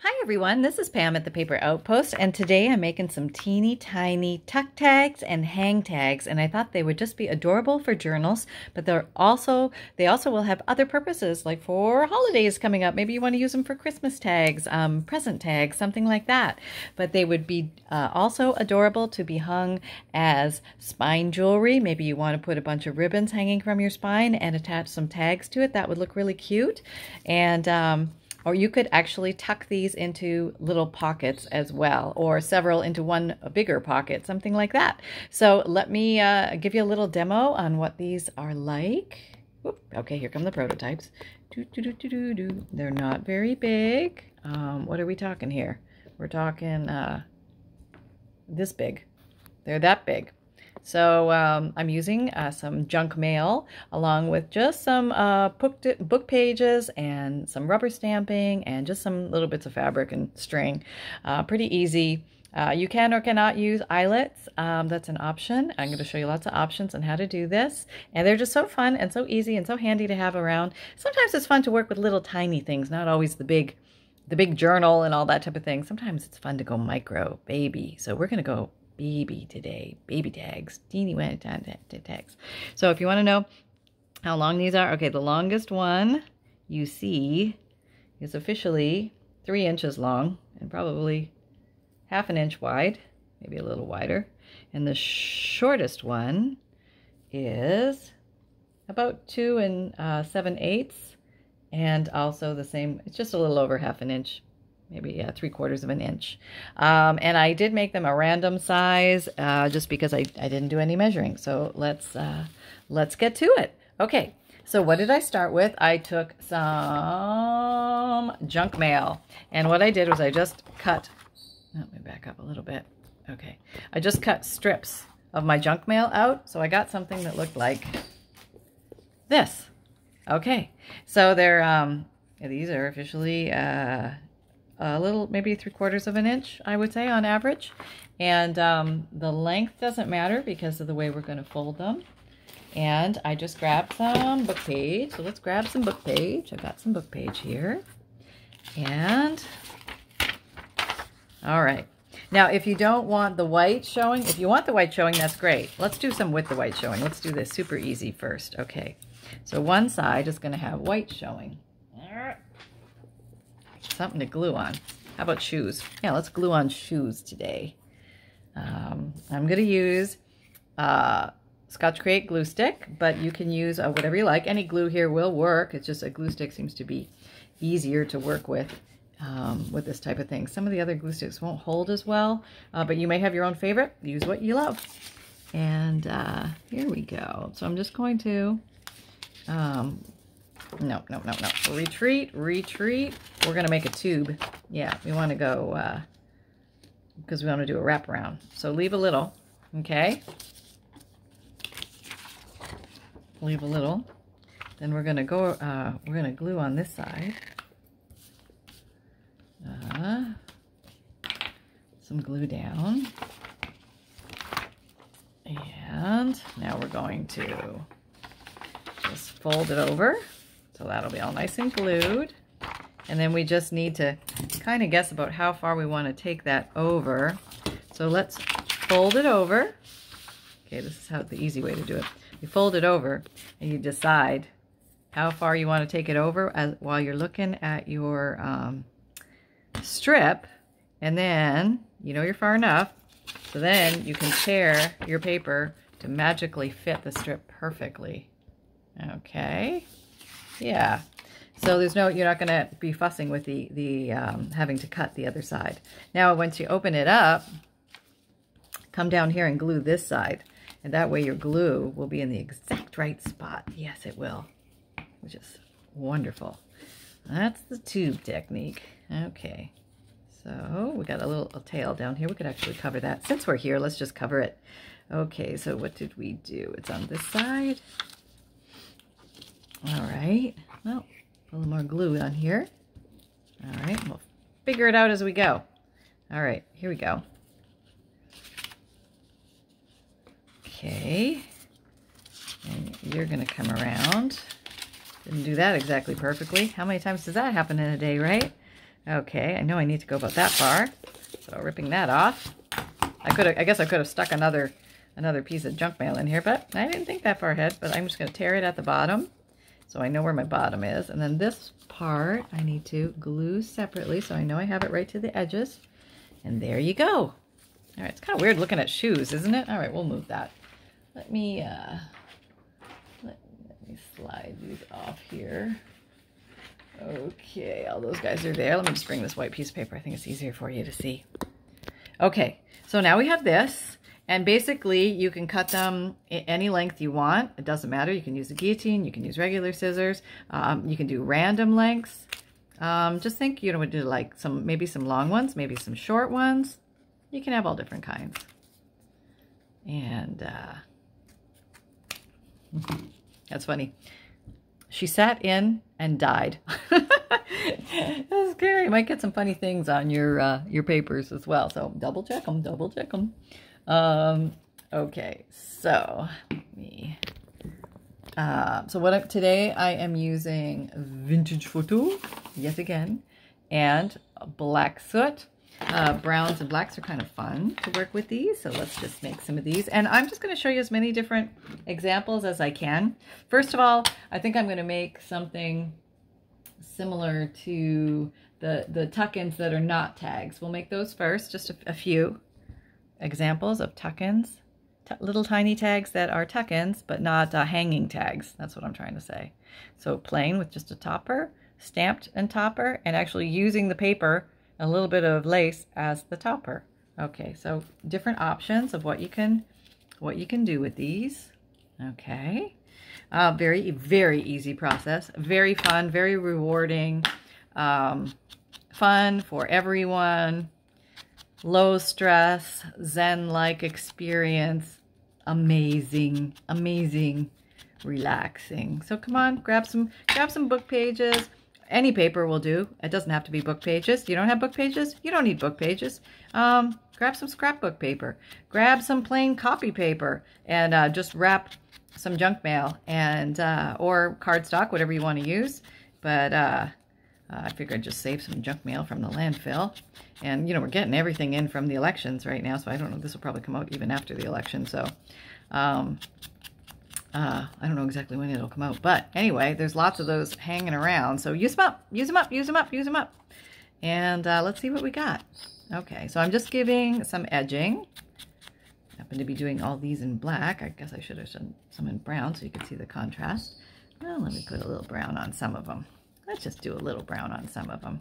Hi everyone, this is Pam at the Paper Outpost, and today I'm making some teeny tiny tuck tags and hang tags, and I thought they would just be adorable for journals, but they also will have other purposes, like for holidays coming up. Maybe you want to use them for Christmas tags, present tags, something like that. But they would be also adorable to be hung as spine jewelry. Maybe you want to put a bunch of ribbons hanging from your spine and attach some tags to it. That would look really cute. And or you could actually tuck these into little pockets as well, or several into one bigger pocket, something like that. So let me give you a little demo on what these are like. Whoop. Okay, here come the prototypes. They're not very big. What are we talking here? We're talking this big. They're that big. So I'm using some junk mail along with just some book pages and some rubber stamping and just some little bits of fabric and string. Pretty easy. You can or cannot use eyelets. That's an option. I'm going to show you lots of options on how to do this. And they're just so fun and so easy and so handy to have around. Sometimes it's fun to work with little tiny things, not always the big journal and all that type of thing. Sometimes it's fun to go micro, baby. So we're going to go baby today. Baby tags. Teeny weeny tags. So if you want to know how long these are, okay, the longest one you see is officially 3 inches long and probably ½ inch wide, maybe a little wider. And the shortest one is about 2 7/8, and also the same, it's just a little over ½ an inch. Maybe 3/4 of an inch. And I did make them a random size just because I didn't do any measuring. So let's get to it. Okay, so what did I start with? I took some junk mail. And what I did was I just cut, let me back up a little bit. Okay, I just cut strips of my junk mail out. So I got something that looked like this. Okay, so these are officially a little, maybe 3/4 of an inch, I would say, on average. And the length doesn't matter because of the way we're going to fold them. And I just grabbed some book page. So let's grab some book page. I've got some book page here. And, all right. Now, if you don't want the white showing, if you want the white showing, that's great. Let's do some with the white showing. Let's do this super easy first. Okay. So one side is going to have white showing. Something to glue on. How about shoes? Yeah, let's glue on shoes today. I'm going to use Scotch Crate glue stick, but you can use whatever you like. Any glue here will work. It's just a glue stick seems to be easier to work with this type of thing. Some of the other glue sticks won't hold as well, but you may have your own favorite. Use what you love. And here we go. So I'm just going to... No. Retreat. We're going to make a tube. Yeah, we want to go, because we want to do a wraparound. So leave a little, okay? Leave a little. Then we're going to go, we're going to glue on this side. Some glue down. And now we're going to just fold it over. So that'll be all nice and glued. And then we just need to kind of guess about how far we want to take that over. So let's fold it over. Okay, this is how the easy way to do it. You fold it over and you decide how far you want to take it over while you're looking at your strip. And then, you know you're far enough. So then you can tear your paper to magically fit the strip perfectly. Okay. Yeah, so you're not going to be fussing with the having to cut the other side. Now, once you open it up, come down here and glue this side. And that way your glue will be in the exact right spot. Yes, it will, which is wonderful. That's the tube technique. Okay, so we got a tail down here. We could actually cover that. Since we're here, let's just cover it. Okay, so what did we do? It's on this side. All right, well, a little more glue on here. All right, we'll figure it out as we go. All right, here we go. Okay, and you're gonna come around. Didn't do that exactly perfectly. How many times does that happen in a day, right? Okay, I know I need to go about that far. So ripping that off. I guess I could have stuck another piece of junk mail in here, but I didn't think that far ahead. But I'm just going to tear it at the bottom so I know where my bottom is. And then this part I need to glue separately so I know I have it right to the edges. And there you go. All right, it's kind of weird looking at shoes, isn't it? All right, we'll move that. Let me slide these off here. Okay, all those guys are there. Let me just bring this white piece of paper. I think it's easier for you to see. Okay, so now we have this, and basically you can cut them any length you want. It doesn't matter. You can use a guillotine, you can use regular scissors, you can do random lengths. Just think, you know, we do like maybe some long ones, maybe some short ones. You can have all different kinds. And that's funny. She sat in and died. That's scary. You might get some funny things on your papers as well. So double check them, double check them. Okay, so today I am using vintage photo yet again, and black soot. Browns and blacks are kind of fun to work with these, so let's just make some of these. And I'm just going to show you as many different examples as I can. First of all, I think I'm going to make something similar to the tuck-ins that are not tags. We'll make those first, just a few examples of tuck-ins. Little tiny tags that are tuck-ins, but not hanging tags. That's what I'm trying to say. So plain with just a topper, stamped and topper, and actually using the paper, a little bit of lace as the topper. Okay, so different options of what you can do with these. Okay, very, very easy process. Very fun, very rewarding, fun for everyone. Low stress, Zen-like experience. Amazing, amazing, relaxing. So come on, grab some book pages. Any paper will do. It doesn't have to be book pages. You don't have book pages? You don't need book pages. Grab some scrapbook paper. Grab some plain copy paper and just wrap some junk mail and or cardstock, whatever you want to use. But I figured I'd just save some junk mail from the landfill. And, you know, we're getting everything in from the elections right now, so I don't know. This will probably come out even after the election, so I don't know exactly when it'll come out. But anyway, there's lots of those hanging around, so use them up, use them up, use them up, use them up. And let's see what we got. Okay, so I'm just giving some edging. I happen to be doing all these in black. I guess I should have done some in brown so you could see the contrast. Well, let me put a little brown on some of them. Let's just do a little brown on some of them.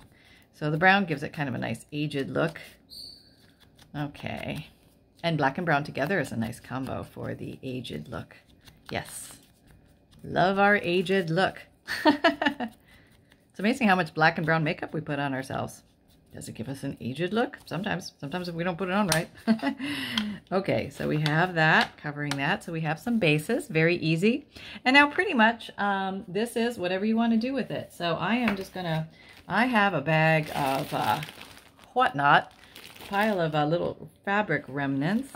So the brown gives it kind of a nice aged look. Okay. And black and brown together is a nice combo for the aged look. Yes. Love our aged look. It's amazing how much black and brown makeup we put on ourselves. Does it give us an aged look? Sometimes if we don't put it on right. Okay, so we have that, covering that. So we have some bases, very easy. And now pretty much this is whatever you want to do with it. So I am just gonna, I have a bag of whatnot, pile of little fabric remnants.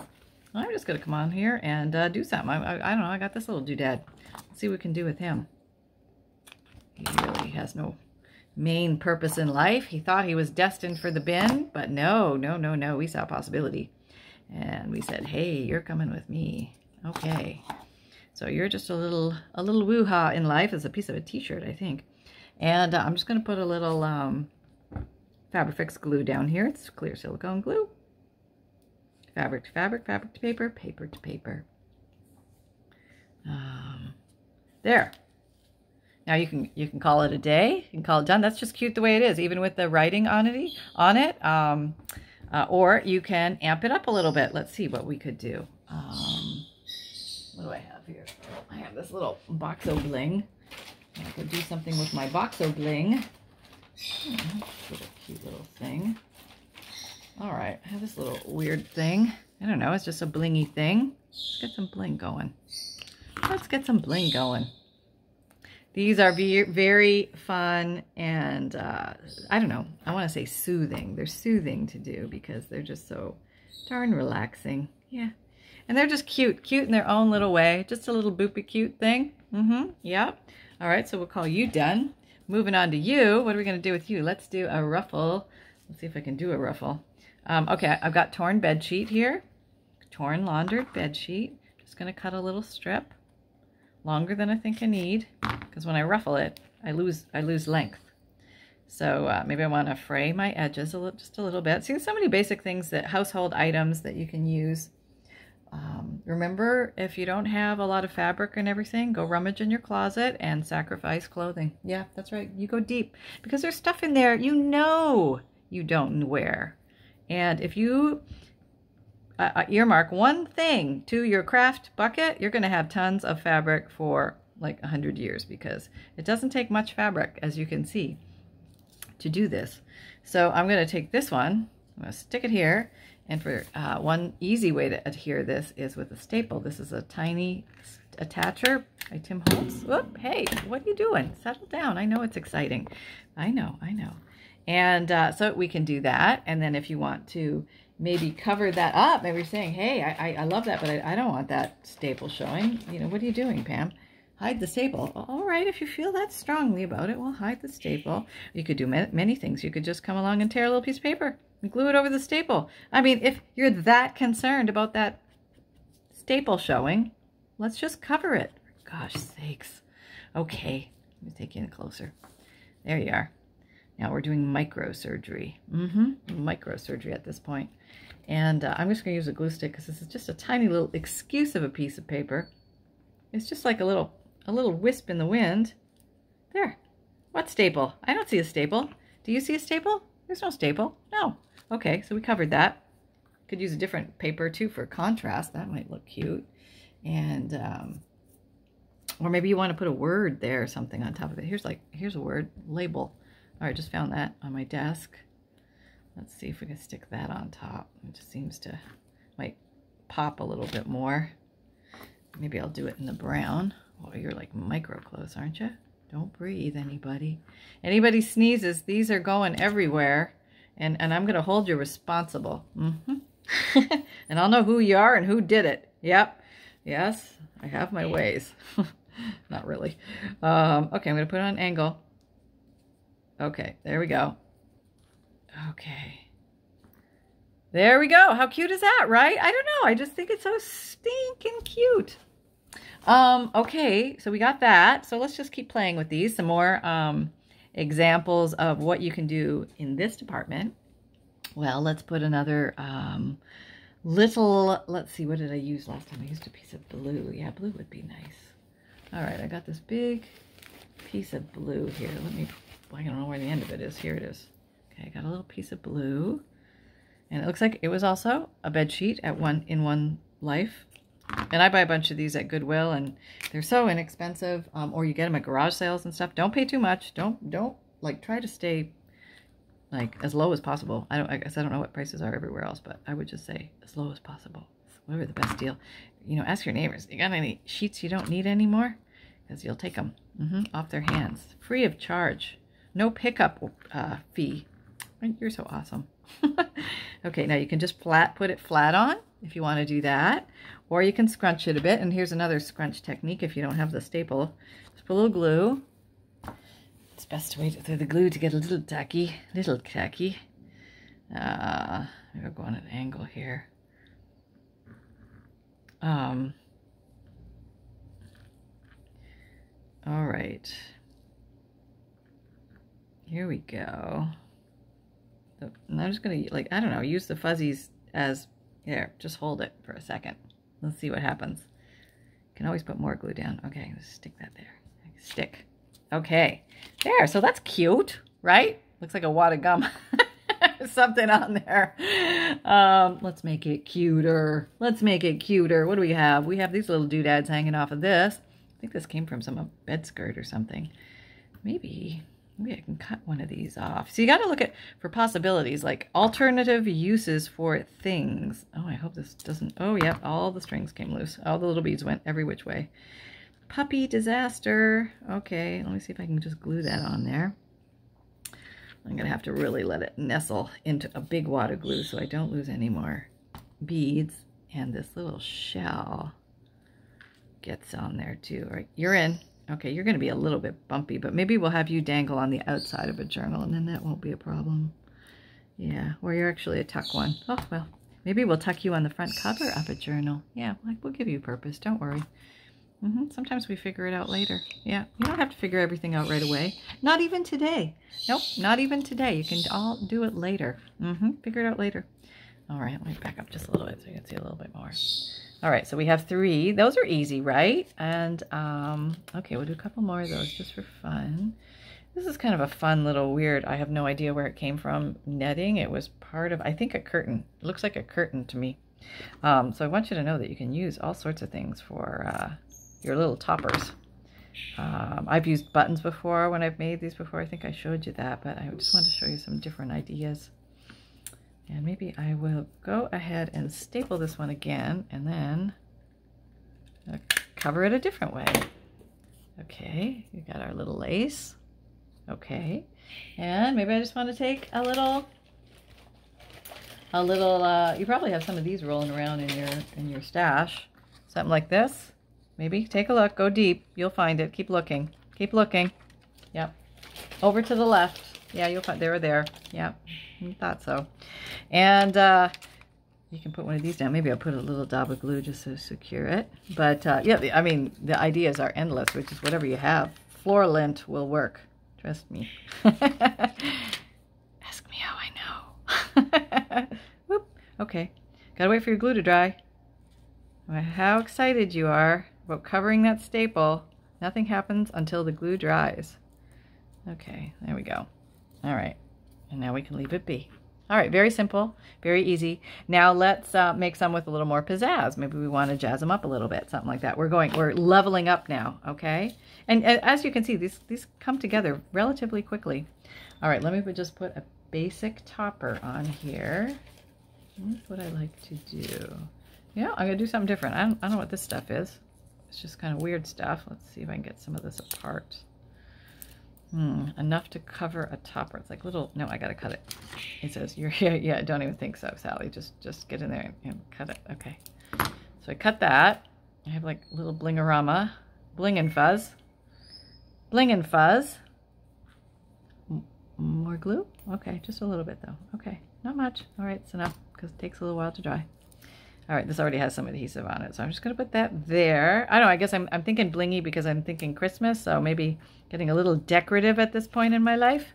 I'm just gonna come on here and do something. I don't know, I got this little doodad. Let's see what we can do with him. He really has no main purpose in life. He thought he was destined for the bin, but no, no, no, no. We saw a possibility. And we said, hey, you're coming with me. Okay. So you're just a little woo-ha in life. It's a piece of a t-shirt, I think. And I'm just going to put a little Fabrifix glue down here. It's clear silicone glue. Fabric to fabric, fabric to paper, paper to paper. There. Now you can call it a day. You can call it done. That's just cute the way it is, even with the writing on it. Or you can amp it up a little bit. Let's see what we could do. What do I have here? I have this little boxo bling. I could do something with my boxo bling. What a cute little thing. All right, I have this little weird thing. I don't know. It's just a blingy thing. Let's get some bling going. Let's get some bling going. These are very fun and, I don't know, I want to say soothing. They're soothing to do because they're just so darn relaxing. Yeah. And they're just cute in their own little way. Just a little boopy cute thing. Yeah. All right, so we'll call you done. moving on to you. What are we going to do with you? Let's do a ruffle. Let's see if I can do a ruffle. Okay, I've got torn bed sheet here. Torn laundered bed sheet. Just going to cut a little strip. Longer than I think I need. Because when I ruffle it, I lose length. So maybe I want to fray my edges just a little bit. See, so many basic things, that household items that you can use. Remember, if you don't have a lot of fabric and everything, go rummage in your closet and sacrifice clothing. Yeah, that's right. You go deep. Because there's stuff in there you know you don't wear. And if you earmark one thing to your craft bucket, you're going to have tons of fabric for like 100 years, because it doesn't take much fabric, as you can see, to do this. So I'm going to take this one, I'm going to stick it here, and for one easy way to adhere this is with a staple. This is a tiny attacher by Tim Holtz. Whoop, hey, what are you doing? Settle down. I know it's exciting. I know. And so we can do that. And then if you want to maybe cover that up, maybe you're saying, hey, I love that, but I don't want that staple showing. You know, what are you doing, Pam? Hide the staple. All right, if you feel that strongly about it, well, hide the staple. You could do many things. You could just come along and tear a little piece of paper and glue it over the staple. I mean, if you're that concerned about that staple showing, let's just cover it. For gosh sakes. Okay, let me take you in closer. There you are. Now we're doing microsurgery. Microsurgery at this point. And I'm just going to use a glue stick because this is just a tiny little excuse of a piece of paper. It's just like a little wisp in the wind. There. What staple? I don't see a staple. Do you see a staple? There's no staple. No. Okay, so we covered that. Could use a different paper too for contrast. That might look cute. And or maybe you want to put a word there or something on top of it. Here's a word. Label. All right, just found that on my desk. Let's see if we can stick that on top. It just seems to might pop a little bit more. Maybe I'll do it in the brown. Oh, you're like micro close, aren't you? Don't breathe, anybody. Anybody sneezes, these are going everywhere. And I'm going to hold you responsible. And I'll know who you are and who did it. Yep. Yes, I have my ways. Not really. Okay, I'm going to put it on an angle. Okay, there we go. Okay. There we go. How cute is that, right? I don't know. I just think it's so stinking cute. Okay, so we got that. So let's just keep playing with these. Some more examples of what you can do in this department. Well, let's put another let's see, what did I use last time? I used a piece of blue. Yeah, blue would be nice. All right, I got this big piece of blue here. I don't know where the end of it is. Here it is. Okay, I got a little piece of blue. And it looks like it was also a bed sheet in one life. And I buy a bunch of these at Goodwill, and they're so inexpensive. Or you get them at garage sales and stuff. Don't pay too much. Don't like try to stay like as low as possible. I guess I don't know what prices are everywhere else, but I would just say as low as possible. Whatever the best deal. You know, ask your neighbors. You got any sheets you don't need anymore? Because you'll take them off their hands, free of charge. No pickup fee. You're so awesome. Okay, now you can just put it flat on if you want to do that, or you can scrunch it a bit. And here's another scrunch technique if you don't have the staple. Just put a little glue. It's best to wait for the glue to get a little tacky. Maybe I'll go on an angle here. All right. Here we go. And I'm just going to, I don't know, use the fuzzies as, here, just hold it for a second. Let's see what happens. You can always put more glue down. Okay, let's stick that there. Stick. Okay, there. So that's cute, right? Looks like a wad of gum. Something on there. Let's make it cuter. Let's make it cuter. What do we have? We have these little doodads hanging off of this. I think this came from some bed skirt or something. Maybe I can cut one of these off. So you got to look for possibilities, like alternative uses for things. Oh, I hope this doesn't. Oh, yep, all the strings came loose. All the little beads went every which way. Puppy disaster. Okay, let me see if I can just glue that on there. I'm going to have to really let it nestle into a big wad of glue so I don't lose any more beads. And this little shell gets on there too. All right, you're in. Okay, you're going to be a little bit bumpy, but maybe we'll have you dangle on the outside of a journal, and then that won't be a problem. Yeah, or you're actually a tuck one. Oh, well, maybe we'll tuck you on the front cover of a journal. Yeah, like we'll give you purpose. Don't worry. Sometimes we figure it out later. Yeah, you don't have to figure everything out right away. Not even today. Nope, not even today. You can all do it later. Figure it out later. All right, let me back up just a little bit so you can see a little bit more. All right, so we have 3. Those are easy, right? And, okay, we'll do a couple more of those just for fun. This is kind of a fun little weird, I have no idea where it came from, netting. It was part of, I think, a curtain. It looks like a curtain to me. So I want you to know that you can use all sorts of things for your little toppers. I've used buttons before when I've made these before. I think I showed you that, but I just want to show you some different ideas. And maybe I will go ahead and staple this one again and then cover it a different way. Okay, we got our little lace. Okay, and maybe I just want to take a little, you probably have some of these rolling around in your stash. Something like this. Maybe take a look, go deep, you'll find it. Keep looking, keep looking. Yep, over to the left. Yeah, you'll find, they were there. Yep, I thought so. And you can put one of these down. Maybe I'll put a little dab of glue just to secure it. But yeah, I mean, the ideas are endless, which is whatever you have. Floor lint will work. Trust me. Ask me how I know. Whoop. Okay. Gotta wait for your glue to dry. How excited you are about covering that staple. Nothing happens until the glue dries. Okay, there we go. All right. And now we can leave it be. All right, very simple, very easy. Now let's make some with a little more pizzazz. Maybe we want to jazz them up a little bit, something like that. We're leveling up now, okay? And as you can see, these come together relatively quickly. All right, let me just put a basic topper on here. That's what I like to do. Yeah, I'm gonna do something different. I don't know what this stuff is. It's just kind of weird stuff. Let's see if I can get some of this apart. Enough to cover a topper. It's like little, no, I gotta cut it. It says you're here. Yeah, I don't even think so, Sally. Just get in there and cut it. Okay. So I cut that. I have like little blingorama, bling and fuzz. Bling and fuzz. More glue? Okay, just a little bit though. Okay, not much. All right, it's enough because it takes a little while to dry. All right, this already has some adhesive on it, so I'm just gonna put that there. I don't know, I guess I'm thinking blingy because I'm thinking Christmas, so maybe getting a little decorative at this point in my life.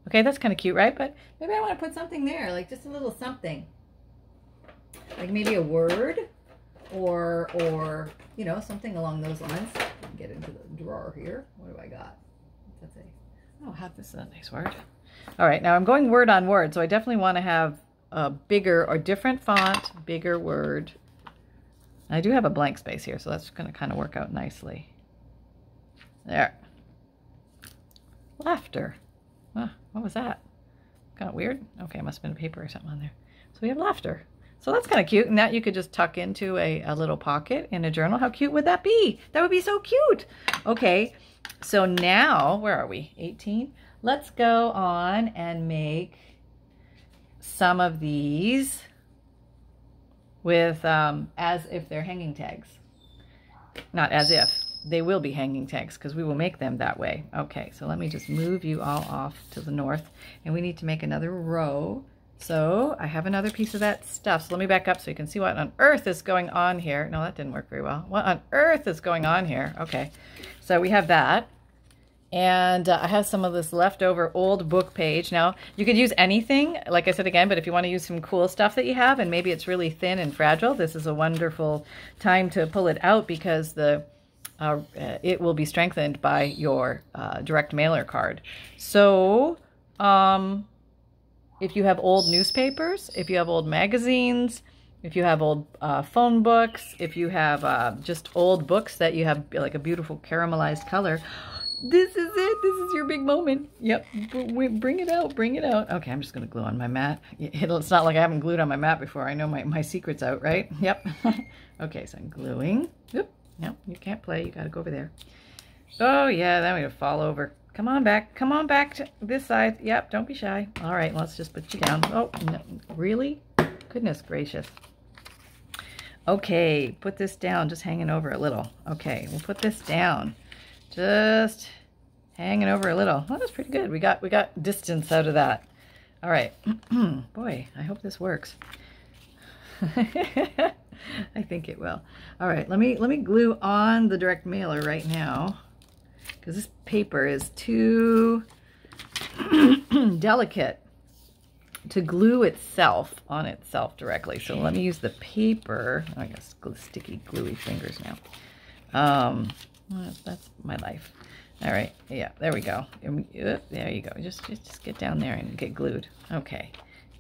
Okay, that's kind of cute, right? But maybe I want to put something there, like just a little something. Like maybe a word or you know, something along those lines. Get into the drawer here. What do I got? What's that say? Oh, this is a nice word. All right, now I'm going word on word, so I definitely want to have a bigger or different font, bigger word. I do have a blank space here, so that's going to kind of work out nicely. There. Laughter. What was that? Kind of weird. Okay, it must have been a paper or something on there. So we have laughter. So that's kind of cute, and that you could just tuck into a little pocket in a journal. How cute would that be? That would be so cute. Okay, so now, where are we? 18? Let's go on and make some of these with as if they're hanging tags. Not as if. They will be hanging tags because we will make them that way. Okay, so let me just move you all off to the north, and we need to make another row. So I have another piece of that stuff. So let me back up so you can see what on earth is going on here. No, that didn't work very well. What on earth is going on here? Okay, so we have that. And I have some of this leftover old book page. Now, you could use anything, like I said again, but if you want to use some cool stuff that you have, and maybe it's really thin and fragile, this is a wonderful time to pull it out because it will be strengthened by your direct mailer card. So, if you have old newspapers, if you have old magazines, if you have old phone books, if you have just old books that you have like a beautiful caramelized color, this is it. This is your big moment. Yep. Bring it out. Bring it out. Okay, I'm just going to glue on my mat. It's not like I haven't glued on my mat before. I know my secret's out, right? Yep. Okay, so I'm gluing. Oop. No, you can't play. You got to go over there. Oh, yeah, then we're going to fall over. Come on back. Come on back to this side. Yep, don't be shy. All right, let's just put you down. Oh, no. Really? Goodness gracious. Okay, put this down. Just hanging over a little. Okay, we'll put this down. Just hanging over a little. Oh, that's pretty good. We got distance out of that. All right. Boy, I hope this works. I think it will. All right, let me glue on the direct mailer right now, because this paper is too delicate to glue itself on itself directly. So let me use the paper. I guess sticky, gluey fingers now. That's my life. All right, yeah, there we go. There you go. Just get down there and get glued. Okay,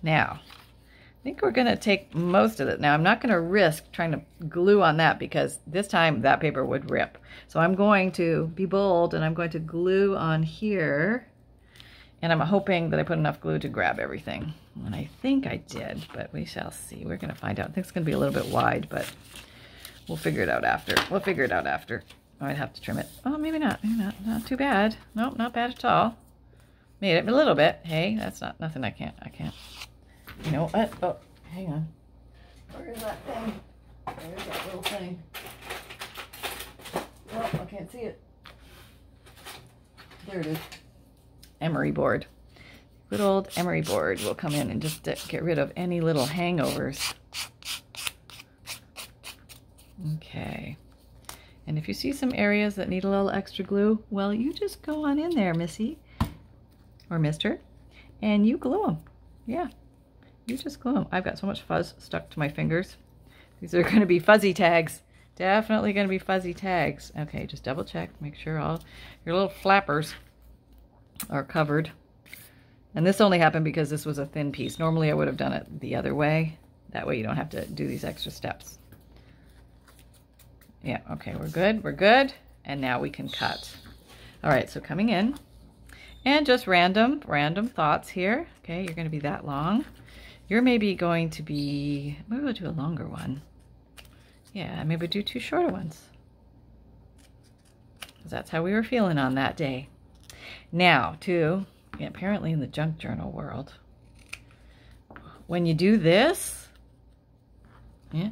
now I think we're gonna take most of it. Now I'm not gonna risk trying to glue on that because this time that paper would rip. So I'm going to be bold and I'm going to glue on here. And I'm hoping that I put enough glue to grab everything. And I think I did, but we shall see. We're gonna find out. I think it's gonna be a little bit wide, but we'll figure it out after. We'll figure it out after. I might have to trim it. Oh, maybe not. Maybe not. Not too bad. Nope, not bad at all. Made it a little bit. Hey, that's not nothing I can't. You know what? Oh, hang on. Where is that thing? There's that little thing. Oh, I can't see it. There it is. Emery board. Good old emery board will come in and just get rid of any little hangovers. Okay. And if you see some areas that need a little extra glue, well, you just go on in there, Missy or Mister, and you glue them. Yeah, you just glue them. I've got so much fuzz stuck to my fingers. These are going to be fuzzy tags. Definitely going to be fuzzy tags. Okay, just double check. Make sure all your little flappers are covered. And this only happened because this was a thin piece. Normally I would have done it the other way. That way you don't have to do these extra steps. Yeah, okay, we're good, we're good. And now we can cut. All right, so coming in and just random thoughts here. Okay, you're gonna be that long. You're maybe going to be, maybe we'll do a longer one. Yeah, maybe do 2 shorter ones. Because that's how we were feeling on that day. Now, apparently in the junk journal world, when you do this, yeah,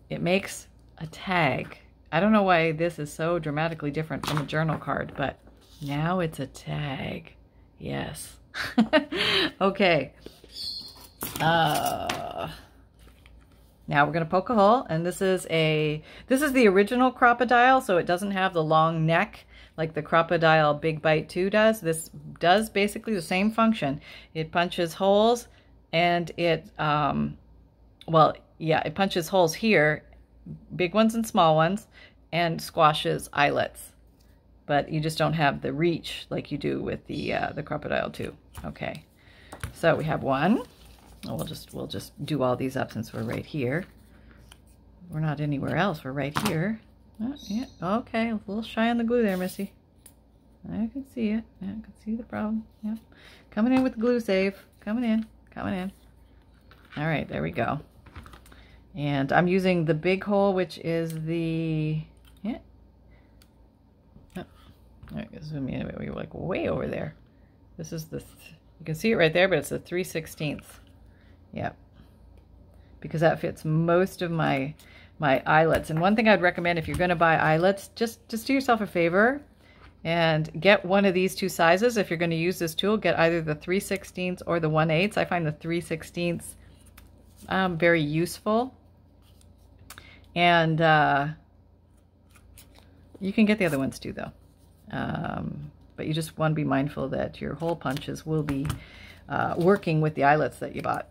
it makes a tag. I don't know why this is so dramatically different from a journal card, but now it's a tag. Yes. Okay. Now we're going to poke a hole, and this is the original Crocodile, so it doesn't have the long neck like the Crocodile Big Bite 2 does. This does basically the same function. It punches holes, and it it punches holes here, big ones and small ones, and squashes eyelets. But you just don't have the reach like you do with the Crocodile 2. Okay, so we have one. We'll just do all these up since we're right here. We're not anywhere else. We're right here. Oh, yeah. Okay, a little shy on the glue there, Missy. I can see it. I can see the problem. Yeah, coming in with the glue save. Coming in. All right, there we go. And I'm using the big hole, which is the, yeah. Oh, all right, zoom in. We're like way over there. This is the, you can see it right there, but it's the 3/16. Yep. Because that fits most of my eyelets. And one thing I'd recommend if you're going to buy eyelets, just do yourself a favor and get one of these 2 sizes. If you're going to use this tool, get either the 3/16 or the 1/8. I find the 3/16 very useful. And you can get the other ones too, though. But you just want to be mindful that your hole punches will be working with the eyelets that you bought.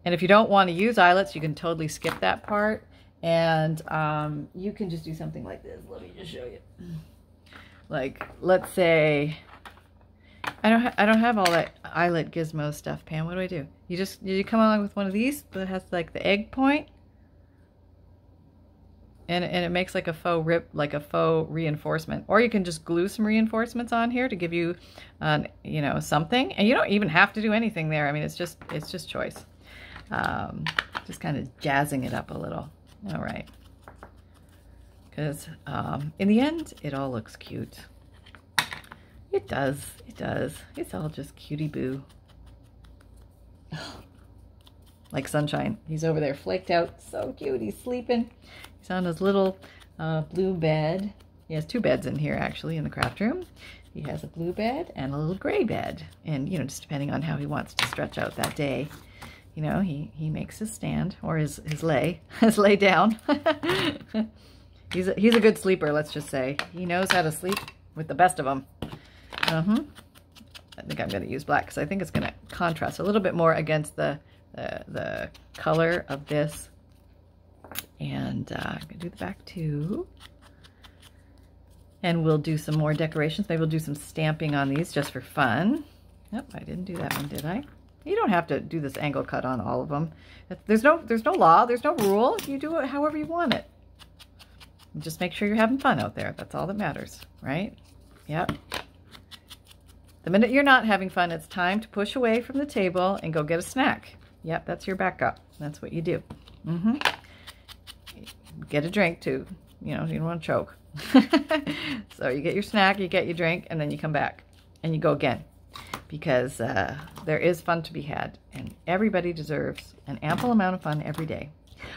And if you don't want to use eyelets, you can totally skip that part. And you can just do something like this. Let me just show you. Like, let's say, I don't have all that eyelet gizmo stuff, Pam. What do? You come along with one of these that has like the egg point. And it makes like a faux rip, like a faux reinforcement. Or you can just glue some reinforcements on here to give you, you know, something. And you don't even have to do anything there. I mean, it's just choice. Just kind of jazzing it up a little. All right. Because in the end, it all looks cute. It does. It does. It's all just cutie boo. Like Sunshine. He's over there flaked out. So cute. He's sleeping. He's on his little blue bed. He has 2 beds in here, actually, in the craft room. He has a blue bed and a little gray bed. And, you know, just depending on how he wants to stretch out that day, you know, he makes his stand, or his lay, his lay down. He's a good sleeper, let's just say. He knows how to sleep with the best of them. I think I'm going to use black because I think it's going to contrast a little bit more against the color of this. And I'm going to do the back too. And we'll do some more decorations. Maybe we'll do some stamping on these just for fun. Nope, I didn't do that one, did I? You don't have to do this angle cut on all of them. There's no law, there's no rule. You do it however you want it. Just make sure you're having fun out there. That's all that matters, right? Yep. The minute you're not having fun, it's time to push away from the table and go get a snack. Yep, that's your backup. That's what you do. Get a drink too. You know, you don't want to choke. So you get your snack, you get your drink, and then you come back and you go again. Because there is fun to be had, and everybody deserves an ample amount of fun every day.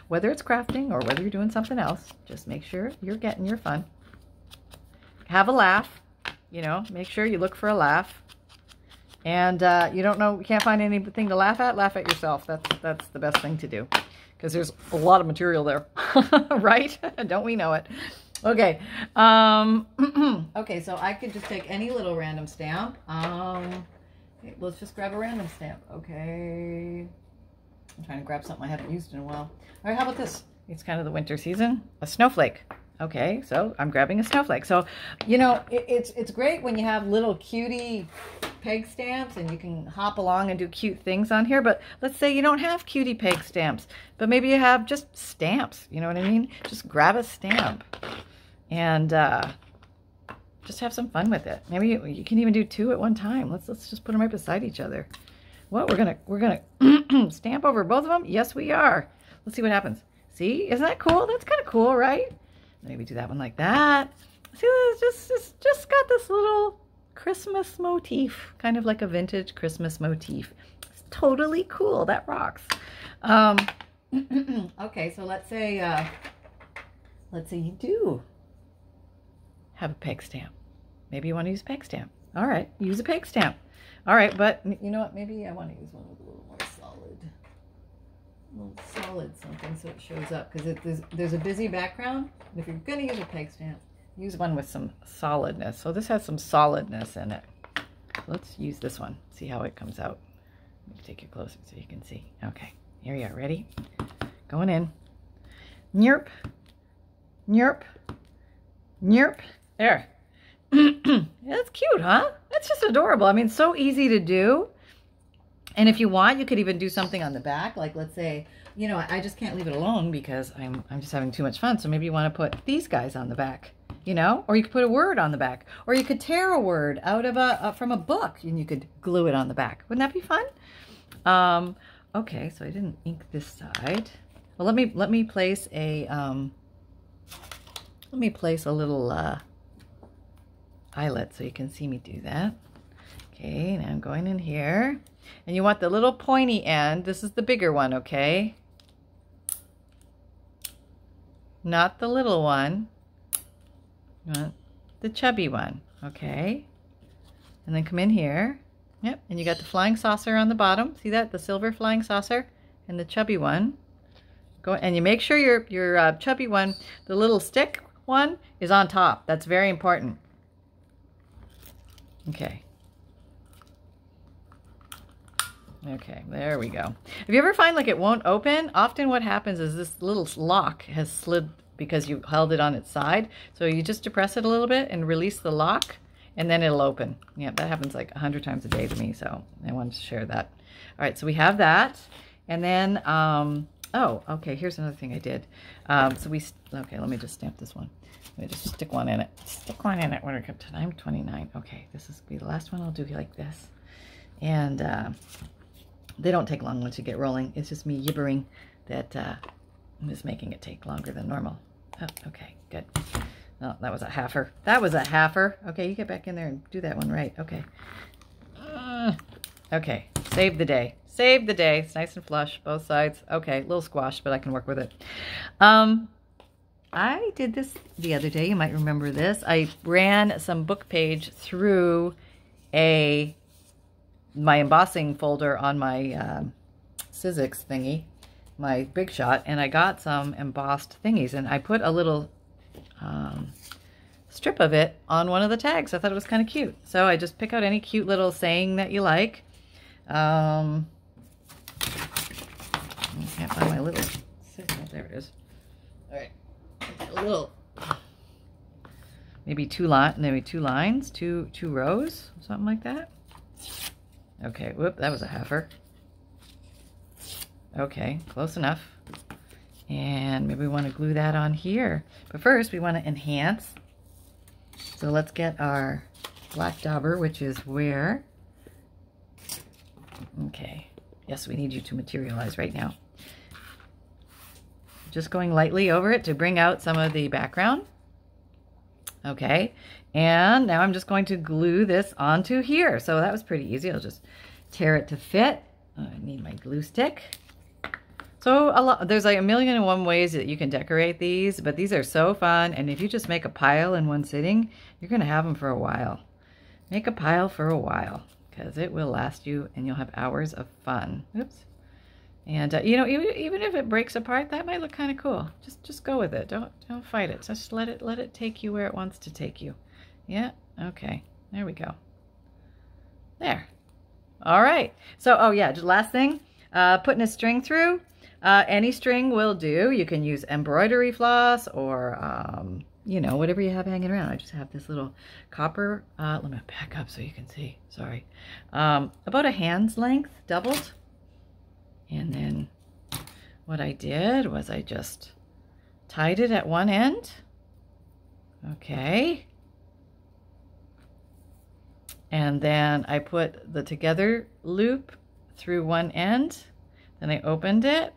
Whether it's crafting or whether you're doing something else, just make sure you're getting your fun. Have a laugh, you know, make sure you look for a laugh. And you can't find anything to laugh at yourself. That's the best thing to do, because there's a lot of material there, right? Don't we know it? Okay. Okay, so I could just take any little random stamp. Okay, let's just grab a random stamp. Okay. I'm trying to grab something I haven't used in a while. All right, how about this? It's kind of the winter season. A snowflake. Okay, so I'm grabbing a snowflake. So, you know, it's great when you have little cutie peg stamps and you can hop along and do cute things on here. But let's say you don't have cutie peg stamps, but maybe you have just stamps. You know what I mean? Just grab a stamp and just have some fun with it. Maybe you can even do 2 at one time. Let's just put them right beside each other. What, we're gonna stamp over both of them? Yes, we are. Let's see what happens. See, isn't that cool? That's kind of cool, right? Maybe do that one like that. See, it's just got this little Christmas motif, kind of like a vintage Christmas motif. It's totally cool. That rocks. Okay, so let's say you do have a peg stamp. Maybe you want to use a peg stamp. All right, use a peg stamp. All right, but you know what? Maybe I want to use one with a little more solid something so it shows up, because there's a busy background. And if you're going to use a peg stamp, use one with some solidness. So this has some solidness in it. Let's use this one. See how it comes out. Let me take you closer so you can see. Okay, here you are. Ready? Going in. Nyerp. Nyerp. Nyerp. There. That's cute, huh? That's just adorable. I mean, so easy to do. And if you want, you could even do something on the back. Like, let's say, you know, I just can't leave it alone because I'm just having too much fun. So maybe you want to put these guys on the back, you know, or you could put a word on the back, or you could tear a word out of from a book and you could glue it on the back. Wouldn't that be fun? Okay, so I didn't ink this side. Well, let me place a little eyelet so you can see me do that. Okay, now I'm going in here. And you want the little pointy end. This is the bigger one, okay? Not the little one. You want the chubby one, okay? And then come in here. Yep, and you got the flying saucer on the bottom. See that? The silver flying saucer and the chubby one. Go, and you make sure your chubby one, the little stick one, is on top. That's very important. Okay. Okay, there we go. If you ever find like it won't open, often what happens is this little lock has slid because you held it on its side. So you just depress it a little bit and release the lock, and then it'll open. Yeah, that happens like 100 times a day to me, so I wanted to share that. All right, so we have that. And then, oh, okay, here's another thing I did. Okay, let me just stamp this one. Let me just stick one in it. Stick one in it. What are we up to? I'm 29. Okay, this is be the last one I'll do like this. And they don't take long once you get rolling. It's just me gibbering that I'm just making it take longer than normal. Oh, okay, good. No, that was a halfer. That was a halfer. Okay, you get back in there and do that one right. Okay. Okay, save the day. Save the day. It's nice and flush, both sides. Okay, a little squash, but I can work with it. I did this the other day. You might remember this. I ran some book page through my embossing folder on my Sizzix thingy, my Big Shot, and I got some embossed thingies, and I put a little strip of it on one of the tags. I thought it was kind of cute. So I just pick out any cute little saying that you like. I can't find my little signal. There it is. All right. A little, maybe two lines, two rows, something like that. Okay, whoop, that was a heifer. Okay, close enough. And maybe we want to glue that on here. But first, we want to enhance. So let's get our black dauber, which is where... Okay, yes, we need you to materialize right now. Just going lightly over it to bring out some of the background. Okay, and now I'm just going to glue this onto here. So that was pretty easy. I'll just tear it to fit. I need my glue stick. So there's like 1,000,001 ways that you can decorate these, but these are so fun. And if you just make a pile in one sitting, you're going to have them for a while. Make a pile for a while because it will last you and you'll have hours of fun. Oops. And you know, even if it breaks apart, that might look kind of cool. Just go with it. Don't fight it. Just let it take you where it wants to take you. Yeah. Okay. There we go. There. All right. So, oh yeah, just last thing, putting a string through. Any string will do. You can use embroidery floss or you know, whatever you have hanging around. I just have this little copper. Let me back up so you can see. Sorry. About a hand's length, doubled. And then what I did was I just tied it at one end. Okay. And then I put the together loop through one end. Then I opened it.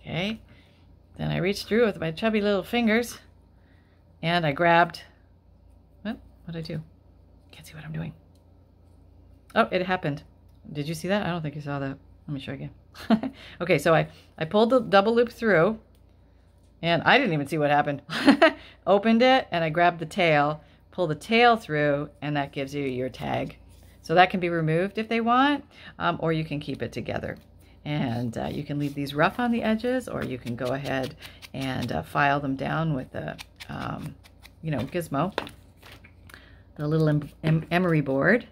Okay. Then I reached through with my chubby little fingers and I grabbed, what did I do? Can't see what I'm doing. Oh, it happened. Did you see that? I don't think you saw that. Let me show you again. Okay, so I pulled the double loop through and I didn't even see what happened. Opened it and I grabbed the tail, pull the tail through, and that gives you your tag. So that can be removed if they want, or you can keep it together. And you can leave these rough on the edges, or you can go ahead and file them down with the, you know, gizmo, the little emery board.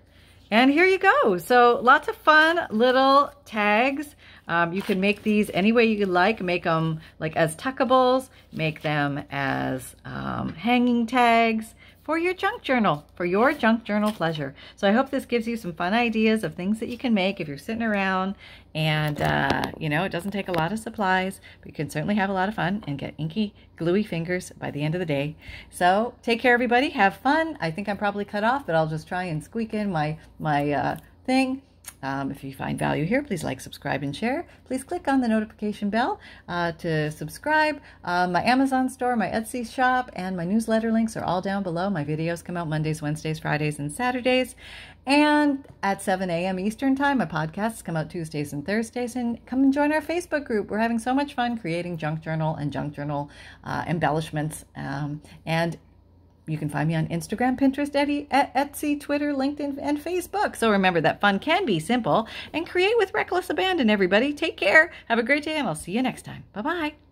And here you go. So lots of fun little tags. You can make these any way you like. Make them like as tuckables, make them as hanging tags for your junk journal, pleasure. So I hope this gives you some fun ideas of things that you can make if you're sitting around and, you know, it doesn't take a lot of supplies, but you can certainly have a lot of fun and get inky, gluey fingers by the end of the day. So take care, everybody. Have fun. I think I'm probably cut off, but I'll just try and squeak in my thing. If you find value here, please like, subscribe, and share. Please click on the notification bell to subscribe. My Amazon store, my Etsy shop, and my newsletter links are all down below. My videos come out Mondays, Wednesdays, Fridays, and Saturdays. And at 7 a.m. Eastern Time, my podcasts come out Tuesdays and Thursdays. And come and join our Facebook group. We're having so much fun creating junk journal and junk journal embellishments. And you can find me on Instagram, Pinterest, Etsy, Twitter, LinkedIn, and Facebook. So remember that fun can be simple, and create with reckless abandon, everybody. Take care. Have a great day, and I'll see you next time. Bye-bye.